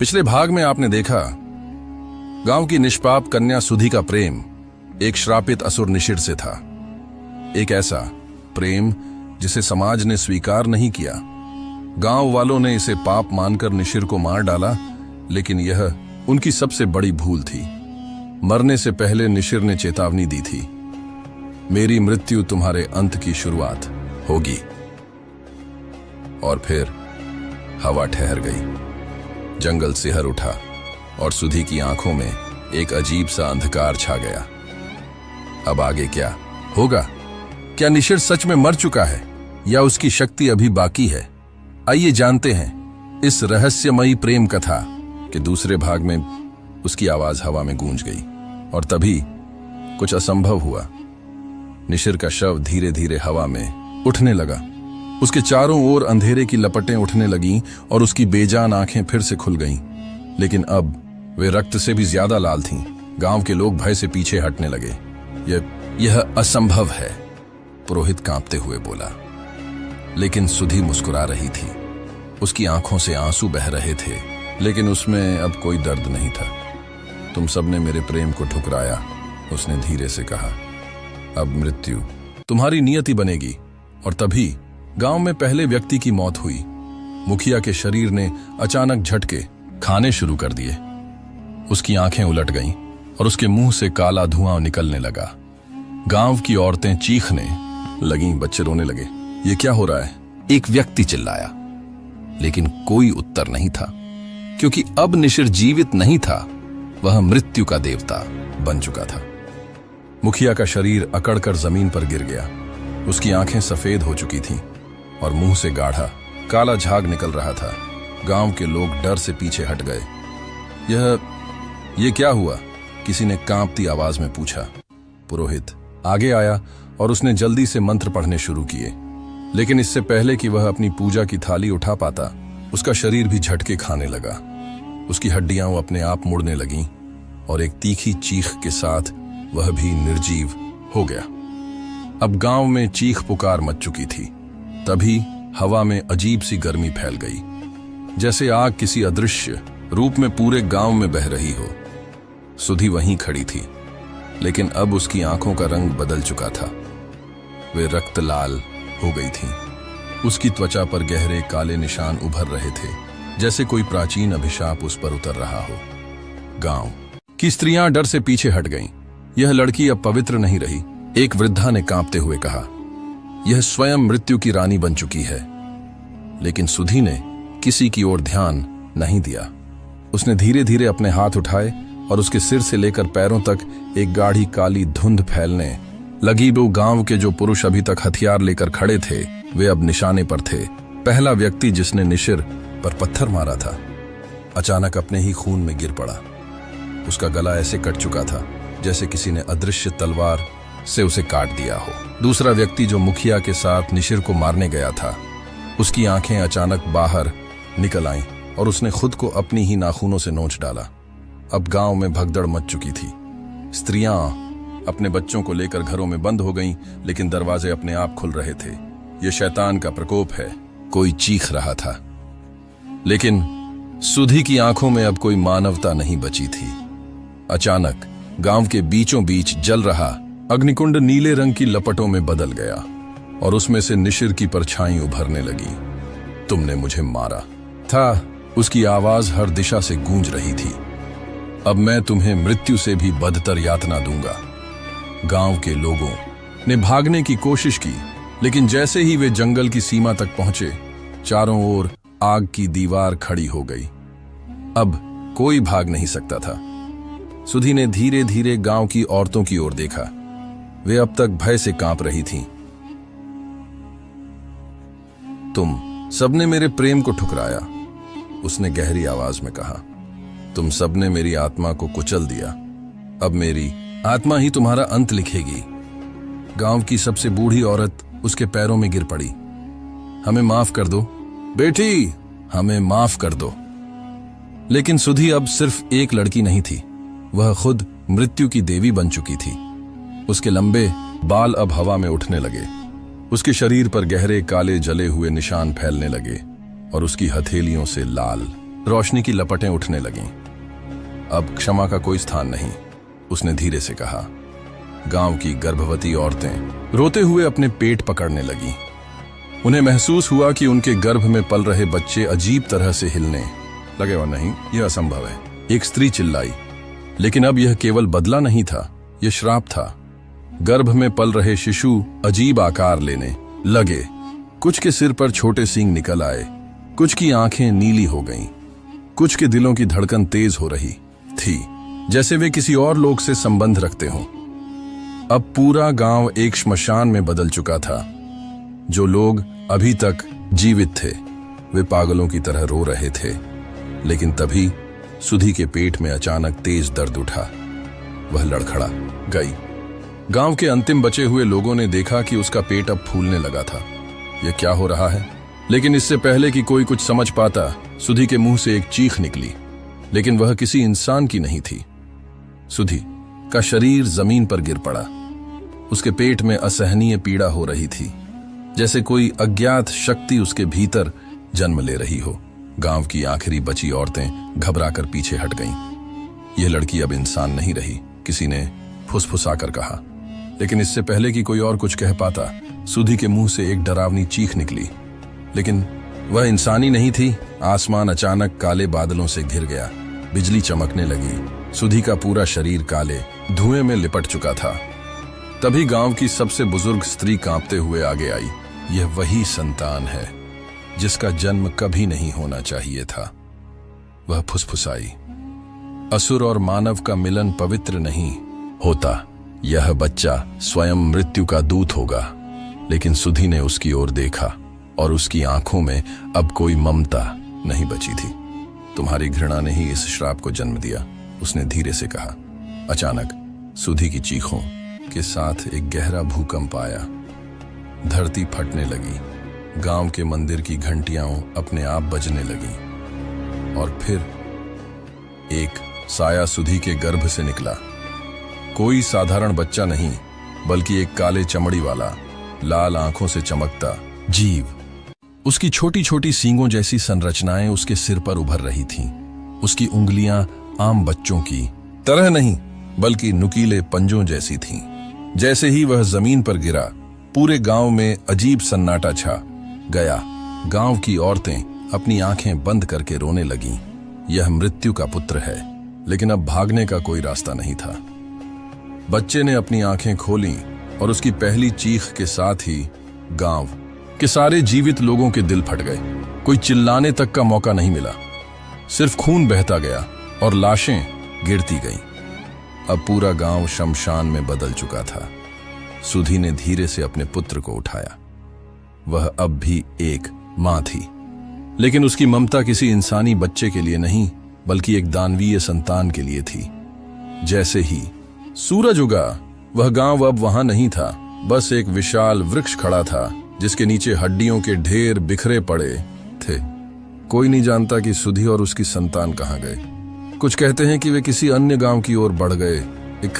पिछले भाग में आपने देखा गांव की निष्पाप कन्या सुधी का प्रेम एक श्रापित असुर निशिर से था। एक ऐसा प्रेम जिसे समाज ने स्वीकार नहीं किया। गांव वालों ने इसे पाप मानकर निशिर को मार डाला, लेकिन यह उनकी सबसे बड़ी भूल थी। मरने से पहले निशिर ने चेतावनी दी थी, मेरी मृत्यु तुम्हारे अंत की शुरुआत होगी। और फिर हवा ठहर गई, जंगल सिहर उठा और सुधी की आंखों में एक अजीब सा अंधकार छा गया। अब आगे क्या होगा? क्या निशिर सच में मर चुका है या उसकी शक्ति अभी बाकी है? आइए जानते हैं इस रहस्यमयी प्रेम कथा के दूसरे भाग में। उसकी आवाज हवा में गूंज गई और तभी कुछ असंभव हुआ। निशिर का शव धीरे धीरे हवा में उठने लगा। उसके चारों ओर अंधेरे की लपटें उठने लगीं और उसकी बेजान आंखें फिर से खुल गईं। लेकिन अब वे रक्त से भी ज्यादा लाल थीं। गांव के लोग भय से पीछे हटने लगे। यह असंभव है, पुरोहित कांपते हुए बोला। लेकिन सुधी मुस्कुरा रही थी। उसकी आंखों से आंसू बह रहे थे, लेकिन उसमें अब कोई दर्द नहीं था। तुम सबने मेरे प्रेम को ठुकराया, उसने धीरे से कहा। अब मृत्यु तुम्हारी नियति बनेगी। और तभी गांव में पहले व्यक्ति की मौत हुई। मुखिया के शरीर ने अचानक झटके खाने शुरू कर दिए। उसकी आंखें उलट गईं और उसके मुंह से काला धुआं निकलने लगा। गांव की औरतें चीखने लगीं, बच्चे रोने लगे। ये क्या हो रहा है? एक व्यक्ति चिल्लाया, लेकिन कोई उत्तर नहीं था, क्योंकि अब निशिर जीवित नहीं था, वह मृत्यु का देवता बन चुका था। मुखिया का शरीर अकड़कर जमीन पर गिर गया। उसकी आंखें सफेद हो चुकी थीं और मुंह से गाढ़ा काला झाग निकल रहा था। गांव के लोग डर से पीछे हट गए। ये क्या हुआ? किसी ने कांपती आवाज में पूछा। पुरोहित आगे आया और उसने जल्दी से मंत्र पढ़ने शुरू किए। लेकिन इससे पहले कि वह अपनी पूजा की थाली उठा पाता, उसका शरीर भी झटके खाने लगा। उसकी हड्डियां अपने आप मुड़ने लगीं और एक तीखी चीख के साथ वह भी निर्जीव हो गया। अब गांव में चीख पुकार मच चुकी थी। तभी हवा में अजीब सी गर्मी फैल गई, जैसे आग किसी अदृश्य रूप में पूरे गांव में बह रही हो। सुधी वहीं खड़ी थी, लेकिन अब उसकी आंखों का रंग बदल चुका था। वे रक्त लाल हो गई थीं। उसकी त्वचा पर गहरे काले निशान उभर रहे थे, जैसे कोई प्राचीन अभिशाप उस पर उतर रहा हो। गांव की स्त्रियां डर से पीछे हट गईं। यह लड़की अब पवित्र नहीं रही, एक वृद्धा ने कांपते हुए कहा। यह स्वयं मृत्यु की रानी बन चुकी है। लेकिन सुधी ने किसी की ओर ध्यान नहीं दिया। उसने धीरे धीरे अपने हाथ उठाए और उसके सिर से लेकर पैरों तक एक गाढ़ी काली धुंध फैलने लगी। वो गांव के जो पुरुष अभी तक हथियार लेकर खड़े थे, वे अब निशाने पर थे। पहला व्यक्ति जिसने निशिर पर पत्थर मारा था, अचानक अपने ही खून में गिर पड़ा। उसका गला ऐसे कट चुका था जैसे किसी ने अदृश्य तलवार से उसे काट दिया हो। दूसरा व्यक्ति जो मुखिया के साथ निशिर को मारने गया था, उसकी आंखें अचानक बाहर निकल आईं और उसने खुद को अपनी ही नाखूनों से नोच डाला। अब गांव में भगदड़ मच चुकी थी। स्त्रियां अपने बच्चों को लेकर घरों में बंद हो गईं, लेकिन दरवाजे अपने आप खुल रहे थे। यह शैतान का प्रकोप है, कोई चीख रहा था। लेकिन सुधी की आंखों में अब कोई मानवता नहीं बची थी। अचानक गांव के बीचों बीच जल रहा अग्निकुंड नीले रंग की लपटों में बदल गया और उसमें से निशिर की परछाई उभरने लगी। तुमने मुझे मारा था, उसकी आवाज हर दिशा से गूंज रही थी। अब मैं तुम्हें मृत्यु से भी बदतर यातना दूंगा। गांव के लोगों ने भागने की कोशिश की, लेकिन जैसे ही वे जंगल की सीमा तक पहुंचे, चारों ओर आग की दीवार खड़ी हो गई। अब कोई भाग नहीं सकता था। सुधी ने धीरे धीरे गांव की औरतों की ओर देखा। वे अब तक भय से कांप रही थीं। तुम सबने मेरे प्रेम को ठुकराया, उसने गहरी आवाज में कहा। तुम सबने मेरी आत्मा को कुचल दिया। अब मेरी आत्मा ही तुम्हारा अंत लिखेगी। गांव की सबसे बूढ़ी औरत उसके पैरों में गिर पड़ी। हमें माफ कर दो बेटी, हमें माफ कर दो। लेकिन सुधी अब सिर्फ एक लड़की नहीं थी, वह खुद मृत्यु की देवी बन चुकी थी। उसके लंबे बाल अब हवा में उठने लगे। उसके शरीर पर गहरे काले जले हुए निशान फैलने लगे और उसकी हथेलियों से लाल रोशनी की लपटें उठने लगीं। अब क्षमा का कोई स्थान नहीं, उसने धीरे से कहा। गांव की गर्भवती औरतें रोते हुए अपने पेट पकड़ने लगीं। उन्हें महसूस हुआ कि उनके गर्भ में पल रहे बच्चे अजीब तरह से हिलने लगे। और नहीं, यह असंभव है, एक स्त्री चिल्लाई। लेकिन अब यह केवल बदला नहीं था, यह श्राप था। गर्भ में पल रहे शिशु अजीब आकार लेने लगे। कुछ के सिर पर छोटे सींग निकल आए, कुछ की आंखें नीली हो गईं, कुछ के दिलों की धड़कन तेज हो रही थी, जैसे वे किसी और लोग से संबंध रखते हों। अब पूरा गांव एक श्मशान में बदल चुका था। जो लोग अभी तक जीवित थे वे पागलों की तरह रो रहे थे। लेकिन तभी सुधी के पेट में अचानक तेज दर्द उठा। वह लड़खड़ा गई। गांव के अंतिम बचे हुए लोगों ने देखा कि उसका पेट अब फूलने लगा था। यह क्या हो रहा है? लेकिन इससे पहले कि कोई कुछ समझ पाता, सुधी के मुंह से एक चीख निकली। लेकिन वह किसी इंसान की नहीं थी। सुधी का शरीर जमीन पर गिर पड़ा। उसके पेट में असहनीय पीड़ा हो रही थी, जैसे कोई अज्ञात शक्ति उसके भीतर जन्म ले रही हो। गांव की आखिरी बची औरतें घबराकर पीछे हट गईं। यह लड़की अब इंसान नहीं रही, किसी ने फुसफुसाकर कहा। लेकिन इससे पहले कि कोई और कुछ कह पाता, सुधी के मुंह से एक डरावनी चीख निकली। लेकिन वह इंसानी नहीं थी। आसमान अचानक काले बादलों से घिर गया। बिजली चमकने लगी। सुधी का पूरा शरीर काले धुएं में लिपट चुका था। तभी गांव की सबसे बुजुर्ग स्त्री कांपते हुए आगे आई। यह वही संतान है जिसका जन्म कभी नहीं होना चाहिए था, वह फुसफुसाई। असुर और मानव का मिलन पवित्र नहीं होता। यह बच्चा स्वयं मृत्यु का दूत होगा। लेकिन सुधी ने उसकी ओर देखा और उसकी आंखों में अब कोई ममता नहीं बची थी। तुम्हारी घृणा ने ही इस श्राप को जन्म दिया, उसने धीरे से कहा। अचानक सुधी की चीखों के साथ एक गहरा भूकंप आया। धरती फटने लगी। गांव के मंदिर की घंटियां अपने आप बजने लगीं। और फिर एक साया सुधी के गर्भ से निकला। कोई साधारण बच्चा नहीं, बल्कि एक काले चमड़ी वाला, लाल आंखों से चमकता जीव। उसकी छोटी छोटी सींगों जैसी संरचनाएं उसके सिर पर उभर रही थीं। उसकी उंगलियां आम बच्चों की तरह नहीं, बल्कि नुकीले पंजों जैसी थीं। जैसे ही वह जमीन पर गिरा, पूरे गांव में अजीब सन्नाटा छा गया। गांव की औरतें अपनी आंखें बंद करके रोने लगीं। यह मृत्यु का पुत्र है। लेकिन अब भागने का कोई रास्ता नहीं था। बच्चे ने अपनी आंखें खोलीं और उसकी पहली चीख के साथ ही गांव के सारे जीवित लोगों के दिल फट गए। कोई चिल्लाने तक का मौका नहीं मिला। सिर्फ खून बहता गया और लाशें गिरती गईं। अब पूरा गांव शमशान में बदल चुका था। सुधी ने धीरे से अपने पुत्र को उठाया। वह अब भी एक मां थी, लेकिन उसकी ममता किसी इंसानी बच्चे के लिए नहीं, बल्कि एक दानवीय संतान के लिए थी। जैसे ही सूरज उगा, वह गांव अब वहां नहीं था। बस एक विशाल वृक्ष खड़ा था, जिसके नीचे हड्डियों के ढेर बिखरे पड़े थे। कोई नहीं जानता कि सुधी और उसकी संतान कहां गए। कुछ कहते हैं कि वे किसी अन्य गांव की ओर बढ़ गए, एक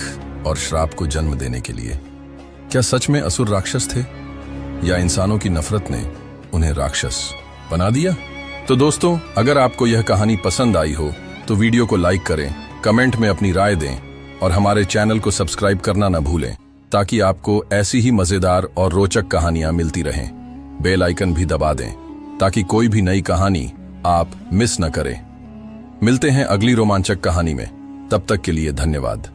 और श्राप को जन्म देने के लिए। क्या सच में असुर राक्षस थे, या इंसानों की नफरत ने उन्हें राक्षस बना दिया? तो दोस्तों, अगर आपको यह कहानी पसंद आई हो तो वीडियो को लाइक करें, कमेंट में अपनी राय दें और हमारे चैनल को सब्सक्राइब करना न भूलें, ताकि आपको ऐसी ही मजेदार और रोचक कहानियां मिलती रहें। बेल आइकन भी दबा दें ताकि कोई भी नई कहानी आप मिस न करें। मिलते हैं अगली रोमांचक कहानी में। तब तक के लिए धन्यवाद।